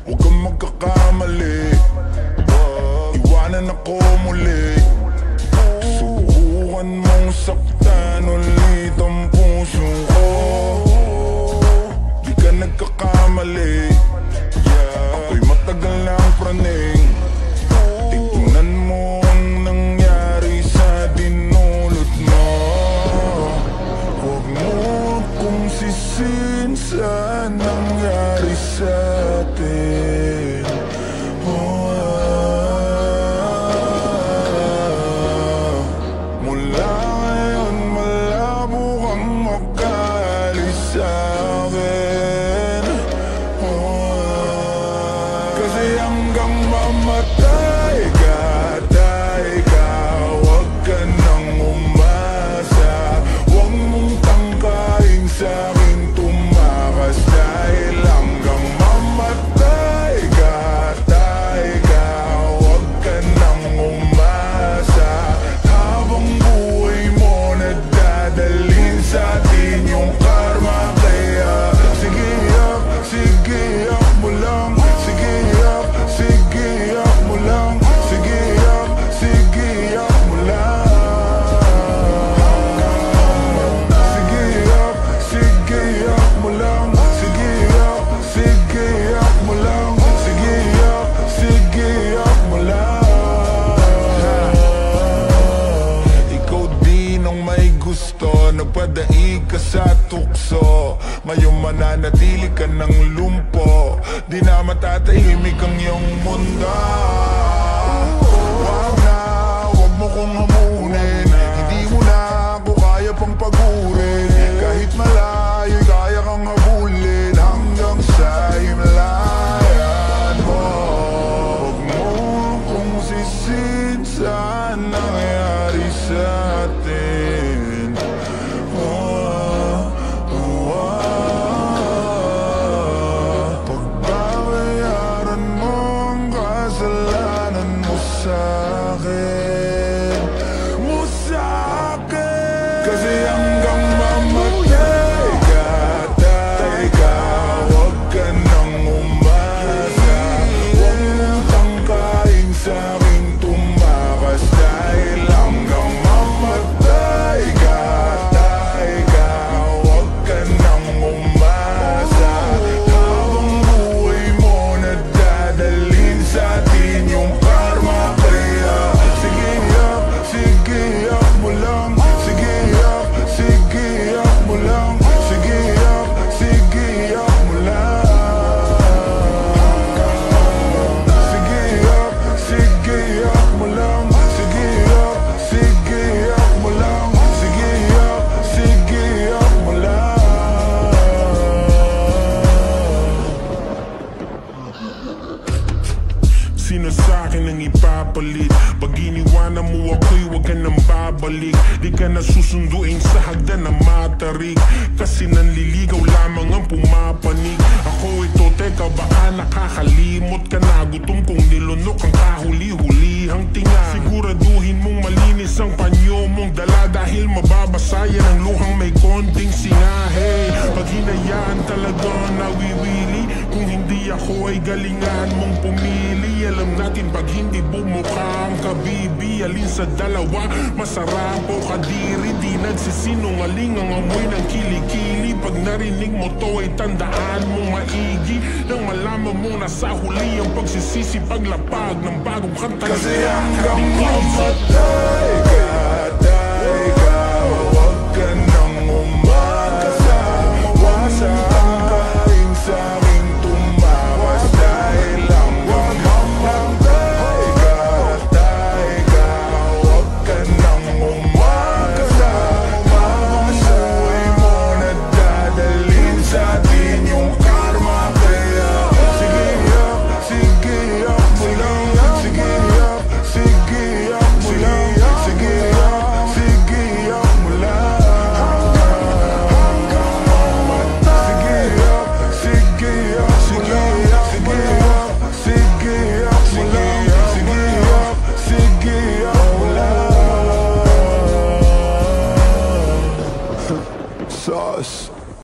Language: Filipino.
Huwag kang magkakamali, iwanan ako muli. Subukan mong saktan ulit ang puso ko. Di ka nagkakamali, ako'y matagal ng praning. Tingnan mo ang nangyari sa dinulot mo. Huwag mo akong sisihin sa nangyari sa atin. Mula ngayon malabo kang makaalis sa akin. Kasi hanggang mamatay ka, huwag ka nang umasa. Huwag mong tangkain sa'kin tumakas. Dahil hanggang mamatay ka, huwag ka nang umasa. Habang buhay mo nadadalhin sa'tin yung karma. Kaya sige yak mo lang. Sige yak mo lang. Sige yak mo lang. Sige yak mo lang. Sige yak mo lang. Sige yak mo lang. Ikaw din ang may gusto, nagpadaig ka sa tukso. Ngayon mananatili ka ng lumpo, di na matatahimik ang iyong mundo. Wag mo kong hamunin, hindi mo na ako kaya pang pagurin. Kahit malayo kaya kang habulin hanggang sa himlayan mo. Huwag mo akong sisihin sa nangyari sa atin. Pagbabayaran mo ang kasalanan mo sa'kin. Kasi hanggang mamatay ka, huwag ka nang umasa. Huwag mong tangkain sa'kin tumakas. Dahil hanggang mamatay ka, huwag ka nang umasa. Habang buhay mo nadadalhin sa'tin yung karma. Kaya sige yak mo lang. Sige yak mo lang. Sige yak mo lang. Sige yak mo lang. Sige yak mo lang. Sige yak mo lang. Sino sa'kin ang ipapalit? Pag iniwanan mo ako'y huwag ka nang babalik. Di ka na susunduin sa hagdan na matarik, kasi nanliligaw lamang ang pumapanig. Ako ito, teka baka nakakalimot ka na. Gutom kong nilunok ang kahuli-hulihang tinga. Siguraduhin mong malinis ang panyo mong dala, dahil mababasa yan ang luhang may konting singahe. Pag hinayaan talagang nawiwili, kung hindi ako ay galingan mong pumili. Alam natin pag hindi bumuka ang kabibi, alin sa dalawa masarap o kadiri. Di nagsisinungaling ang amoy ng kilikili. Pag narinig mo to ay tandaan mong maigi, nang malaman mo nasa huli ang pagsisisi paglapag ng bagong kanta. Kasi hanggang mamatay ka,